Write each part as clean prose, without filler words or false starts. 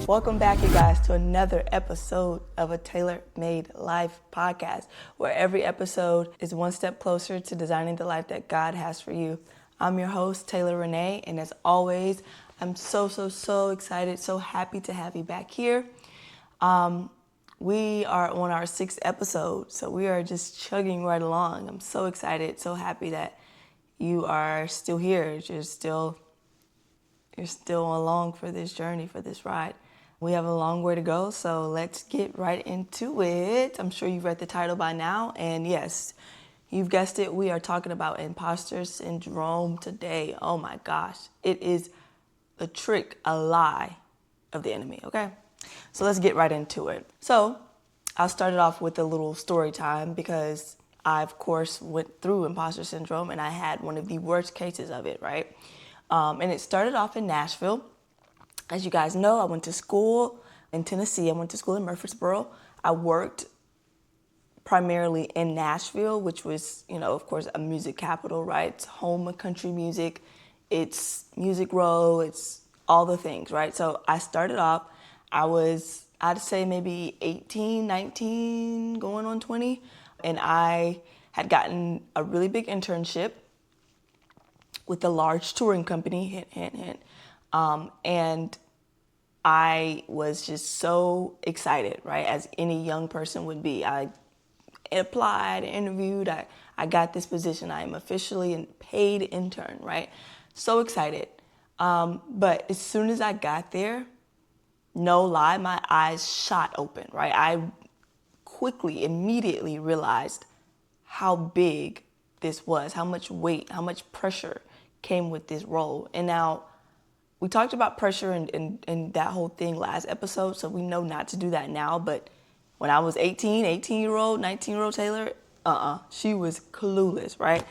Welcome back, you guys, to another episode of a Tailor-Made Life podcast, where every episode is one step closer to designing the life that God has for you. I'm your host, Taylor Renee, and as always, I'm so excited, so happy to have you back here. We are on our 6th episode, so we are just chugging right along. I'm so excited, so happy that you are still here. You're still along for this journey, for this ride. We have a long way to go, so let's get right into it. I'm sure you've read the title by now, and yes, you've guessed it, we are talking about imposter syndrome today. Oh my gosh, it is a trick, a lie of the enemy, okay? So let's get right into it. So I'll start it off with a little story time because I, of course, went through imposter syndrome and I had one of the worst cases of it, right? And it started off in Nashville. As you guys know, I went to school in Tennessee. I went to school in Murfreesboro. I worked primarily in Nashville, which was, of course, a music capital, right? It's home of country music. It's Music Row. It's all the things, right? So I started off, I'd say maybe 18, 19, going on 20. And I had gotten a really big internship with a large touring company, hint. And I was just so excited, right? As any young person would be. I applied, interviewed, I got this position. I am officially a paid intern, right? So excited. But as soon as I got there, no lie, my eyes shot open, right? I quickly, immediately realized how big this was, how much weight, how much pressure came with this role. And now, we talked about pressure and that whole thing last episode, so we know not to do that now. But when I was 18-year-old, 19-year-old Taylor, she was clueless, right?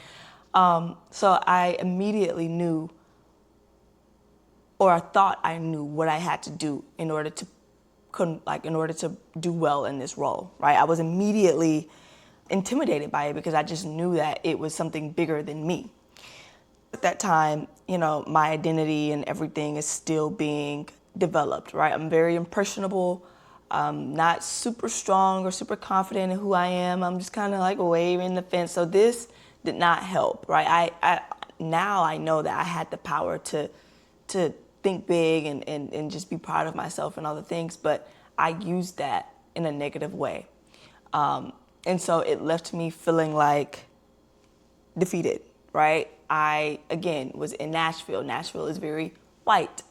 So I immediately knew, or I thought I knew what I had to do in order to do well in this role, right? I was immediately intimidated by it because I just knew that it was something bigger than me. At that time, my identity and everything is still being developed, right? I'm very impressionable, not super strong or super confident in who I am. I'm just kind of like waving the fence. So this did not help, right? Now I know that I had the power to think big and just be proud of myself and all the things, but I used that in a negative way. And so it left me feeling like defeated, right? I, again, was in Nashville. Nashville is very white,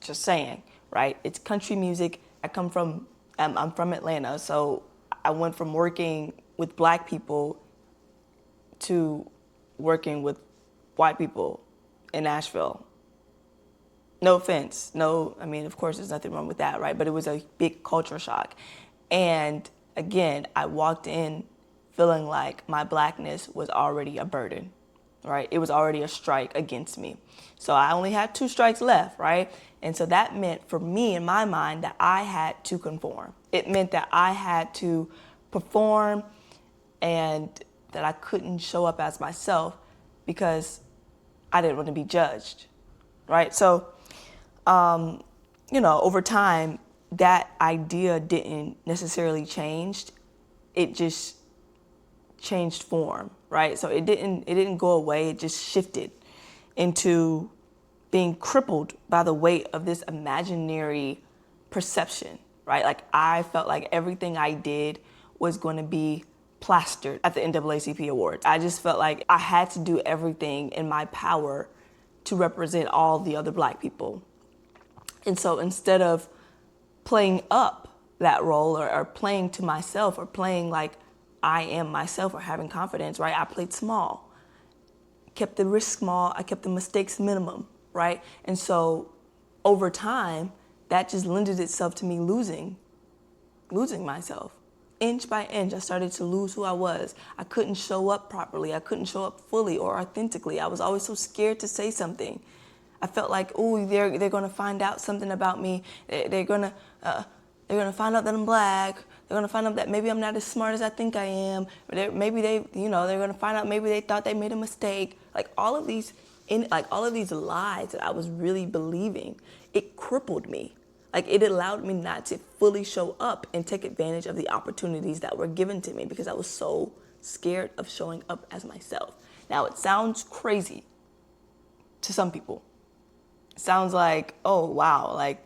just saying, right? It's country music. I'm from Atlanta, so I went from working with black people to working with white people in Nashville. No offense. Of course, there's nothing wrong with that, right? But it was a big culture shock. And again, I walked in feeling like my blackness was already a burden, right? It was already a strike against me. So I only had 2 strikes left, right? And so that meant for me, in my mind, that I had to conform. It meant that I had to perform and that I couldn't show up as myself because I didn't want to be judged, right? So, over time, that idea didn't necessarily change. It just changed form, right? So it didn't go away. It just shifted into being crippled by the weight of this imaginary perception, right? Like I felt like everything I did was going to be plastered at the NAACP Awards. I just felt like I had to do everything in my power to represent all the other black people. And so instead of playing up that role or playing to myself or playing like I am myself or having confidence, right? I played small, kept the risk small, I kept the mistakes minimum, right? And so over time, that just lended itself to me losing myself. Inch by inch, I started to lose who I was. I couldn't show up properly. I couldn't show up fully or authentically. I was always so scared to say something. I felt like, they're going to find out something about me. They're going to find out that I'm black. They're going to find out that maybe I'm not as smart as I think I am. Maybe they're going to find out maybe they thought they made a mistake. Like all of these lies that I was really believing, it crippled me. Like, it allowed me not to fully show up and take advantage of the opportunities that were given to me because I was so scared of showing up as myself. Now, it sounds crazy to some people. It sounds like, oh, wow, like,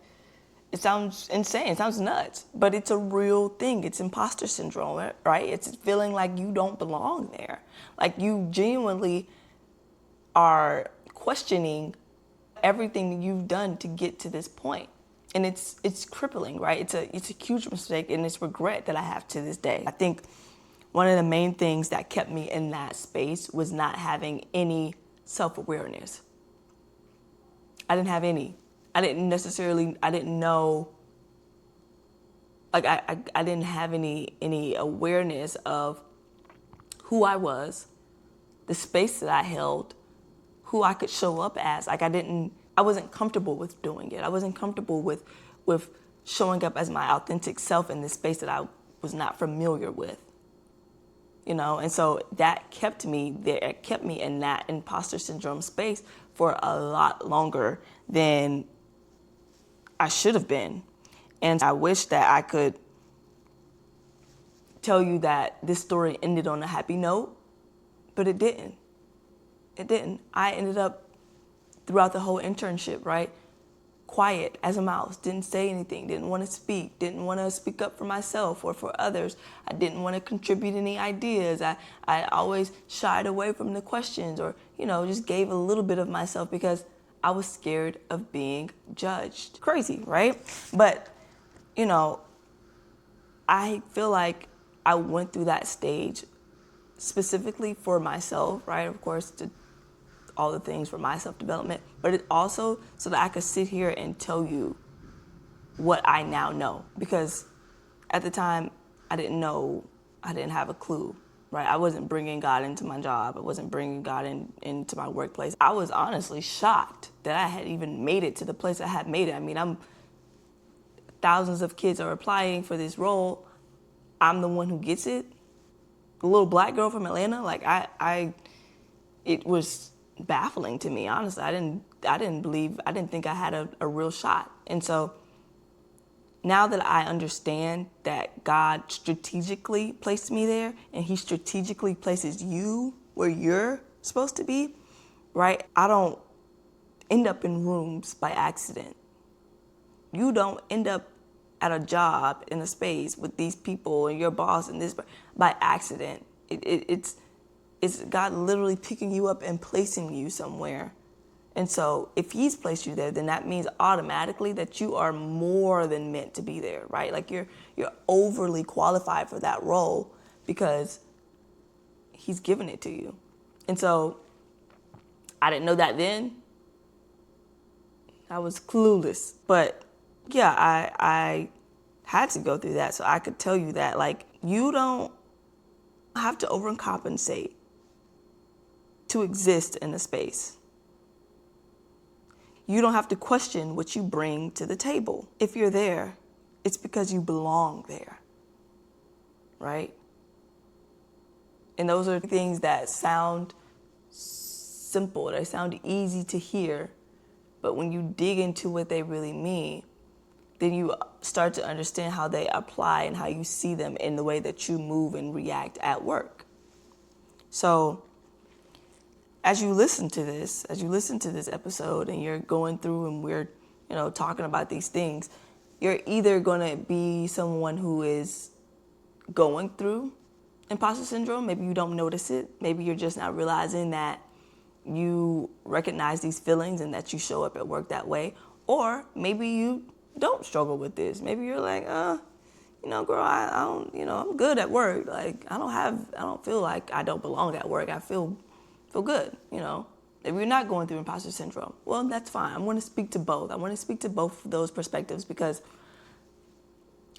it sounds insane. It sounds nuts, but it's a real thing. It's imposter syndrome, right? It's feeling like you don't belong there. Like, you genuinely are questioning everything you've done to get to this point. And it's crippling, right? It's a huge mistake, and it's regret that I have to this day. I think one of the main things that kept me in that space was not having any self-awareness. I didn't have any. I didn't know, like I didn't have any awareness of who I was, the space that I held, who I could show up as. Like, I wasn't comfortable with doing it. I wasn't comfortable with showing up as my authentic self in this space that I was not familiar with. And so that kept me there. It kept me in that imposter syndrome space for a lot longer than I should have been. And I wish that I could tell you that this story ended on a happy note, but it didn't. It didn't. I ended up throughout the whole internship, right? Quiet as a mouse, didn't say anything, didn't want to speak, didn't want to speak up for myself or for others. I didn't want to contribute any ideas. I always shied away from the questions or, just gave a little bit of myself because I was scared of being judged. Crazy, right? But, I feel like I went through that stage specifically for myself, right? Of course, to all the things for my self-development, but it also so that I could sit here and tell you what I now know. Because at the time, I didn't have a clue, right? I wasn't bringing God into my job. I wasn't bringing God into my workplace. I was honestly shocked that I had even made it to the place I had made it. I mean, thousands of kids are applying for this role. I'm the one who gets it. The little black girl from Atlanta, like it was baffling to me, honestly. I didn't think I had a real shot. And so now that I understand that God strategically placed me there and he strategically places you where you're supposed to be, right? I don't end up in rooms by accident. You don't end up at a job in a space with these people and your boss and this by accident. It's God literally picking you up and placing you somewhere. And so if he's placed you there, then that means automatically that you are more than meant to be there, right? Like you're overly qualified for that role because he's given it to you. And so I didn't know that then. I was clueless. But yeah, I had to go through that so I could tell you that, like, you don't have to overcompensate to exist in a space. You don't have to question what you bring to the table. If you're there, it's because you belong there, right? And those are things that sound simple, they sound easy to hear, but when you dig into what they really mean, then you start to understand how they apply and how you see them in the way that you move and react at work. So as you listen to this episode and you're going through and we're, talking about these things, you're either going to be someone who is going through imposter syndrome. Maybe you don't notice it. Maybe you're just not realizing that you recognize these feelings and that you show up at work that way. Or maybe you don't struggle with this. Maybe you're like, girl, I don't, I'm good at work. Like, I don't feel like I don't belong at work. I feel good, If you're not going through imposter syndrome, well, that's fine. I want to speak to both. I want to speak to both of those perspectives because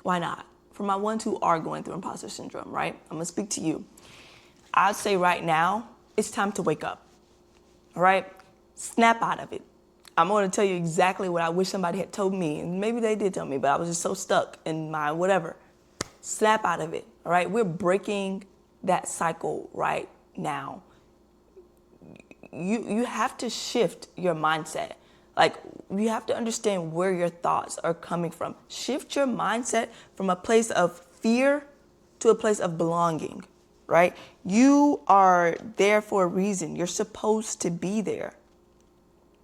why not? For my ones who are going through imposter syndrome, right? I'm going to speak to you. I'd say right now, it's time to wake up, all right? Snap out of it. I'm going to tell you exactly what I wish somebody had told me, and maybe they did tell me, but I was just so stuck in my whatever. Snap out of it, all right? We're breaking that cycle right now. You have to shift your mindset. Like, you have to understand where your thoughts are coming from. Shift your mindset from a place of fear to a place of belonging, right? You are there for a reason. You're supposed to be there.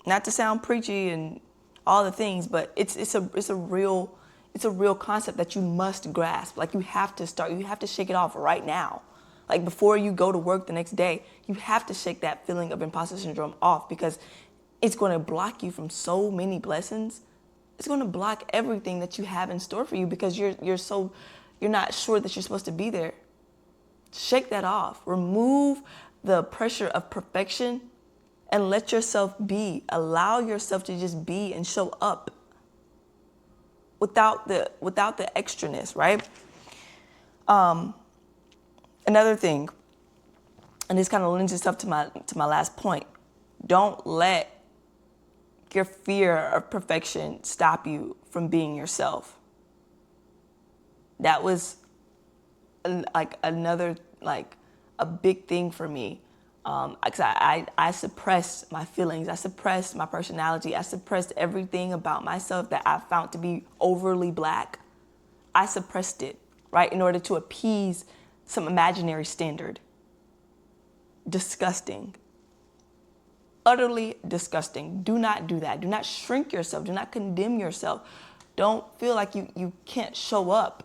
Not to sound preachy and all the things, but it's a real concept that you must grasp. Like, you have to shake it off right now. Like, before you go to work the next day, you have to shake that feeling of imposter syndrome off, because it's going to block you from so many blessings. It's going to block everything that you have in store for you, because you're not sure that you're supposed to be there. Shake that off. Remove the pressure of perfection and let yourself be. Allow yourself to just be and show up without the extraness, right? Another thing, and this kind of lends itself to my last point. Don't let your fear of perfection stop you from being yourself. That was a big thing for me. Because I suppressed my feelings, I suppressed my personality, I suppressed everything about myself that I found to be overly black. I suppressed it, right, in order to appease some imaginary standard. Disgusting. Utterly disgusting. Do not do that. Do not shrink yourself. Do not condemn yourself. Don't feel like you can't show up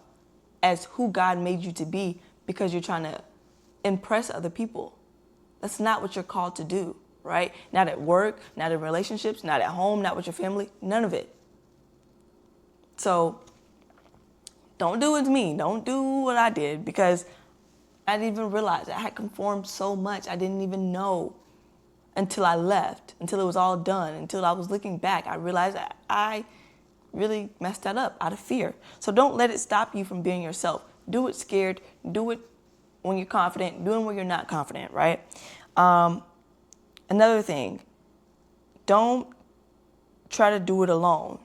as who God made you to be because you're trying to impress other people. That's not what you're called to do, right? Not at work, not in relationships, not at home, not with your family, none of it. So don't do it to me. Don't do what I did, because I didn't even realize I had conformed so much. I didn't even know until I left, until it was all done, until I was looking back. I realized that I really messed that up out of fear. So don't let it stop you from being yourself. Do it scared. Do it when you're confident. Do it when you're not confident, right? Another thing, don't try to do it alone,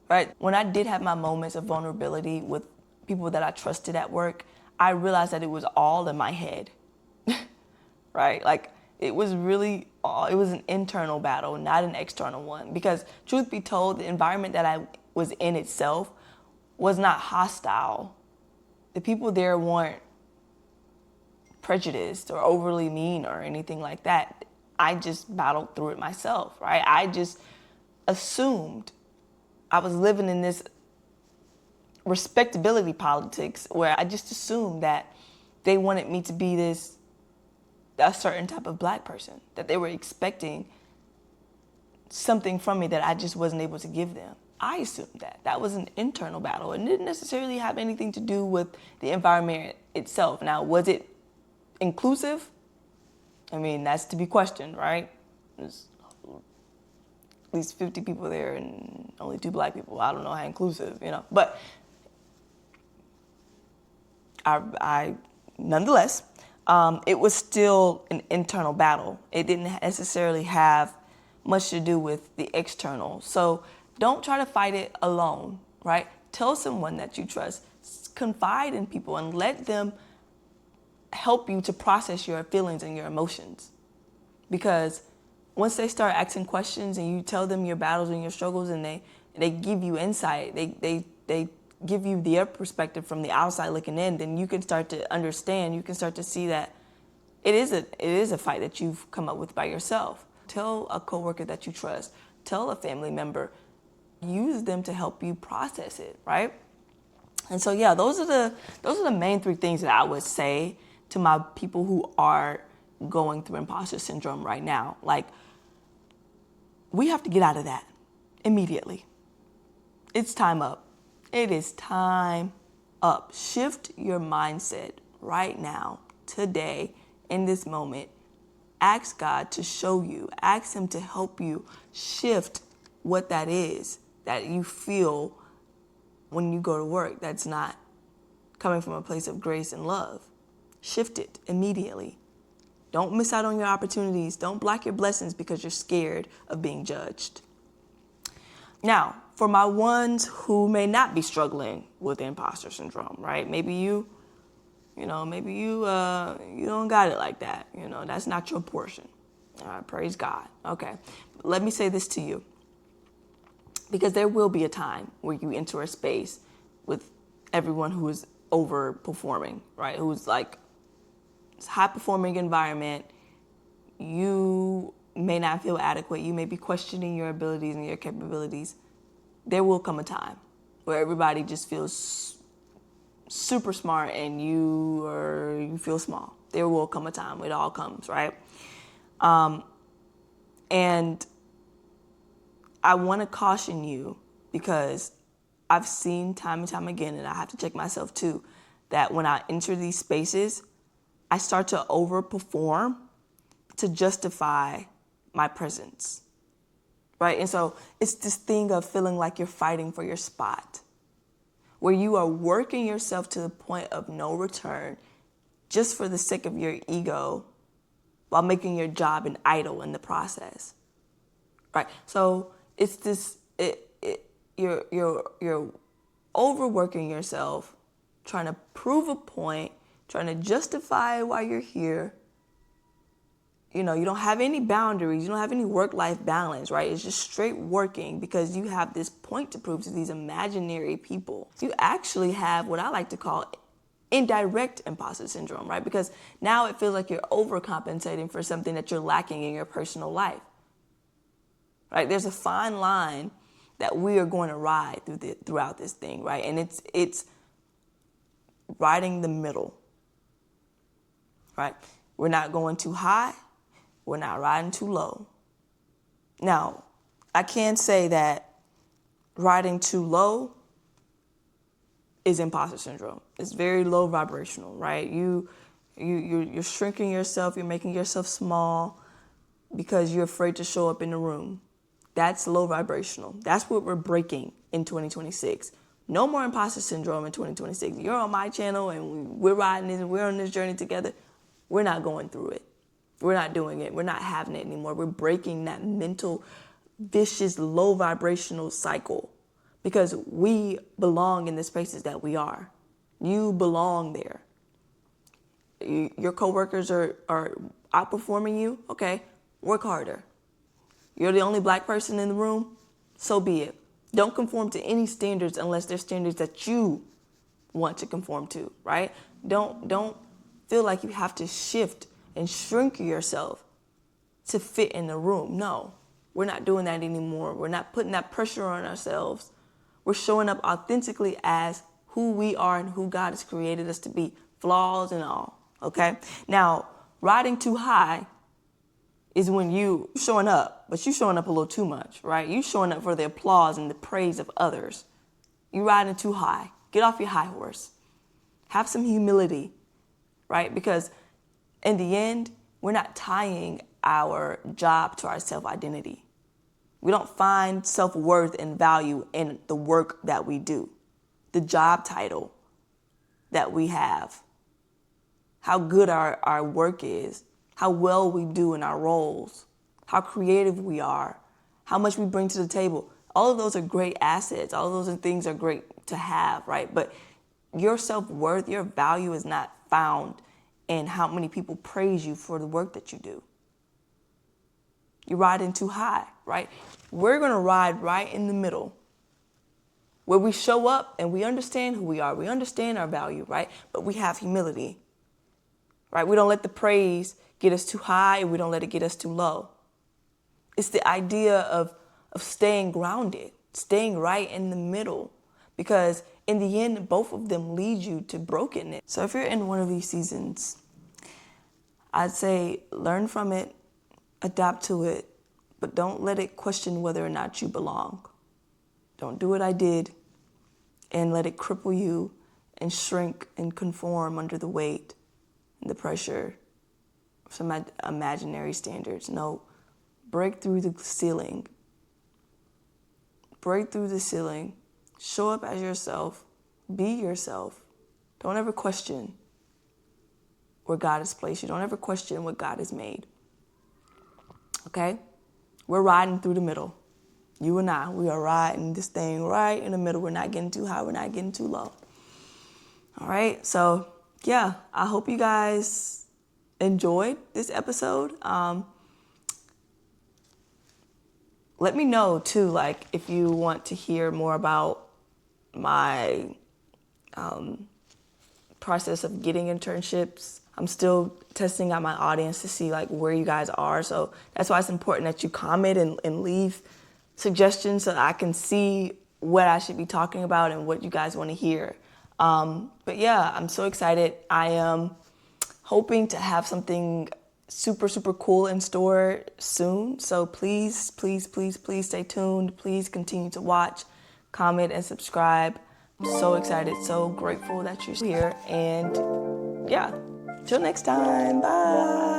right? When I did have my moments of vulnerability with people that I trusted at work, I realized that it was all in my head, right? Like, it was an internal battle, not an external one. Because truth be told, the environment that I was in itself was not hostile. The people there weren't prejudiced or overly mean or anything like that. I just battled through it myself, right? I just assumed I was living in this respectability politics where I just assumed that they wanted me to be a certain type of black person, that they were expecting something from me that I just wasn't able to give them. I assumed that. That was an internal battle, and didn't necessarily have anything to do with the environment itself. Now, was it inclusive? I mean, that's to be questioned, right? There's at least 50 people there and only 2 black people. I don't know how inclusive, But I nonetheless, it was still an internal battle. It didn't necessarily have much to do with the external. So don't try to fight it alone, right? Tell someone that you trust. Confide in people and let them help you to process your feelings and your emotions. Because once they start asking questions and you tell them your battles and your struggles, and they give you insight, they give you their perspective from the outside looking in, then you can start to understand, you can start to see that it is a fight that you've come up with by yourself. Tell a coworker that you trust, tell a family member, use them to help you process it, right? And so yeah, those are the main 3 things that I would say to my people who are going through imposter syndrome right now. Like, we have to get out of that immediately. It's time up. It is time up. Shift your mindset right now, today, in this moment. Ask God to show you. Ask Him to help you shift what that is that you feel when you go to work that's not coming from a place of grace and love. Shift it immediately. Don't miss out on your opportunities. Don't block your blessings because you're scared of being judged. Now, for my ones who may not be struggling with imposter syndrome, right? Maybe you don't got it like that. That's not your portion. All right, praise God. Okay, let me say this to you, because there will be a time where you enter a space with everyone who is overperforming, right? Who's like, it's a high performing environment. You may not feel adequate. You may be questioning your abilities and your capabilities. There will come a time where everybody just feels super smart and you feel small. There will come a time. It all comes, right? And I want to caution you, because I've seen time and time again, and I have to check myself too, that when I enter these spaces, I start to overperform to justify my presence, right? And so it's this thing of feeling like you're fighting for your spot, where you are working yourself to the point of no return just for the sake of your ego, while making your job an idol in the process, right? So it's this, you're overworking yourself, trying to prove a point, trying to justify why you're here. You know, you don't have any boundaries, you don't have any work-life balance, right? It's just straight working because you have this point to prove to these imaginary people. You actually have what I like to call indirect imposter syndrome, right? Because now it feels like you're overcompensating for something that you're lacking in your personal life, right? There's a fine line that we are going to ride throughout this thing, right? And it's riding the middle, right? We're not going too high. We're not riding too low. Now, I can say that riding too low is imposter syndrome. It's very low vibrational, right? You're shrinking yourself. You're making yourself small because you're afraid to show up in the room. That's low vibrational. That's what we're breaking in 2026. No more imposter syndrome in 2026. You're on my channel and we're riding this, we're on this journey together. We're not going through it. We're not doing it. We're not having it anymore. We're breaking that mental, vicious, low vibrational cycle, because we belong in the spaces that we are. You belong there. Your coworkers are outperforming you. Okay, work harder. You're the only black person in the room. So be it. Don't conform to any standards unless they're standards that you want to conform to, right? Don't feel like you have to shift and shrink yourself to fit in the room. No, we're not doing that anymore. We're not putting that pressure on ourselves. We're showing up authentically as who we are and who God has created us to be, flaws and all, okay? Now, riding too high is when you showing up, but you showing up a little too much, right? You showing up for the applause and the praise of others. You riding too high. Get off your high horse. Have some humility, right? Because in the end, we're not tying our job to our self-identity. We don't find self-worth and value in the work that we do, the job title that we have, how good our work is, how well we do in our roles, how creative we are, how much we bring to the table. All of those are great assets. All of those things are great to have, right? But your self-worth, your value is not found in how many people praise you for the work that you do. You're riding too high, right? We're going to ride right in the middle, where we show up and we understand who we are. We understand our value, right? But we have humility, right? We don't let the praise get us too high, and we don't let it get us too low. It's the idea of staying grounded, staying right in the middle, because in the end, both of them lead you to brokenness. So if you're in one of these seasons, I'd say learn from it, adapt to it, but don't let it question whether or not you belong. Don't do what I did and let it cripple you and shrink and conform under the weight and the pressure of some imaginary standards. No, break through the ceiling. Break through the ceiling. Show up as yourself. Be yourself. Don't ever question where God has placed you. Don't ever question what God has made. Okay? We're riding through the middle. You and I, we are riding this thing right in the middle. We're not getting too high. We're not getting too low. All right? So, yeah, I hope you guys enjoyed this episode. let me know too, like if you want to hear more about my process of getting internships. I'm still testing out my audience to see like where you guys are. So that's why it's important that you comment and leave suggestions so that I can see what I should be talking about and what you guys want to hear. But yeah, I'm so excited. I am hoping to have something super, super cool in store soon. So please, please, please, please stay tuned. Please continue to watch, comment, and subscribe. I'm so excited, so grateful that you're here. And yeah, till next time, bye.